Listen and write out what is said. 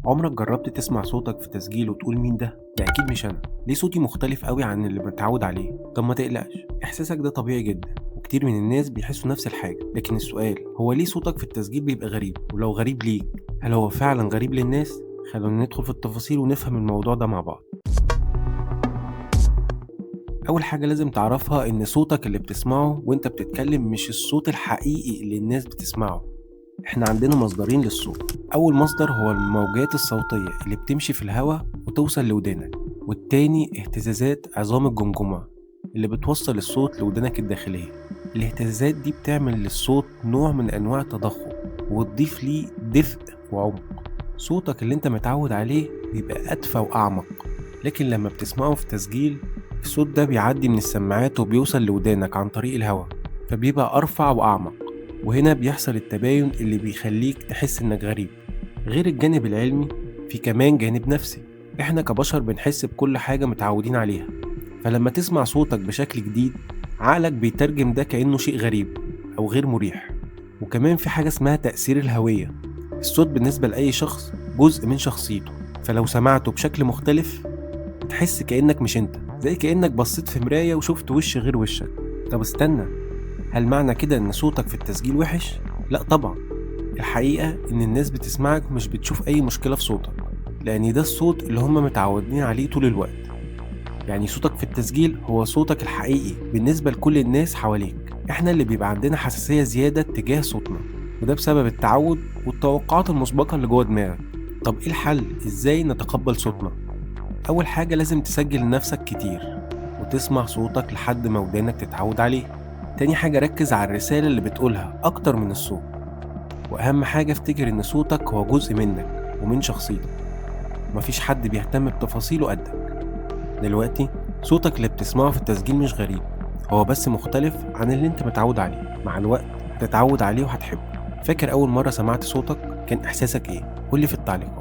عمرك جربت تسمع صوتك في تسجيل وتقول مين ده؟ ده أكيد مش أنا، ليه صوتي مختلف قوي عن اللي متعود عليه؟ طب ما تقلقش، إحساسك ده طبيعي جدا وكتير من الناس بيحسوا نفس الحاجة، لكن السؤال هو ليه صوتك في التسجيل بيبقى غريب؟ ولو غريب ليك، هل هو فعلا غريب للناس؟ خلونا ندخل في التفاصيل ونفهم الموضوع ده مع بعض. أول حاجة لازم تعرفها إن صوتك اللي بتسمعه وإنت بتتكلم مش الصوت الحقيقي اللي الناس بتسمعه. احنا عندنا مصدرين للصوت. اول مصدر هو الموجات الصوتية اللي بتمشي في الهواء وتوصل لودانك، والتاني اهتزازات عظام الجمجمة اللي بتوصل الصوت لودانك الداخلية. الاهتزازات دي بتعمل للصوت نوع من انواع التضخم وتضيف ليه دفء وعمق. صوتك اللي انت متعود عليه بيبقى ادفى واعمق، لكن لما بتسمعه في تسجيل الصوت ده بيعدي من السماعات وبيوصل لودانك عن طريق الهواء، فبيبقى ارفع واعمق. وهنا بيحصل التباين اللي بيخليك تحس انك غريب. غير الجانب العلمي، في كمان جانب نفسي. احنا كبشر بنحس بكل حاجة متعودين عليها، فلما تسمع صوتك بشكل جديد عقلك بيترجم ده كأنه شيء غريب أو غير مريح. وكمان في حاجة اسمها تأثير الهوية. الصوت بالنسبة لأي شخص جزء من شخصيته، فلو سمعته بشكل مختلف تحس كأنك مش انت، زي كأنك بصيت في مراية وشفت وش غير وشك. طب استنى، هل معنى كده ان صوتك في التسجيل وحش؟ لا طبعا. الحقيقة ان الناس بتسمعك مش بتشوف اي مشكلة في صوتك، لان ده الصوت اللي هم متعودين عليه طول الوقت. يعني صوتك في التسجيل هو صوتك الحقيقي بالنسبة لكل الناس حواليك. احنا اللي بيبقى عندنا حساسية زيادة تجاه صوتنا، وده بسبب التعود والتوقعات المسبقة اللي جوه دماغك. طب ايه الحل؟ ازاي نتقبل صوتنا؟ اول حاجة لازم تسجل لنفسك كتير وتسمع صوتك لحد ما ودانك تتعود عليه. تاني حاجة ركز على الرسالة اللي بتقولها أكتر من الصوت. وأهم حاجة افتكر إن صوتك هو جزء منك ومن شخصيتك، ومفيش حد بيهتم بتفاصيله قدك. دلوقتي صوتك اللي بتسمعه في التسجيل مش غريب، هو بس مختلف عن اللي انت متعود عليه. مع الوقت هتتعود عليه وهتحبه. فاكر أول مرة سمعت صوتك كان إحساسك إيه؟ قولي في التعليقات.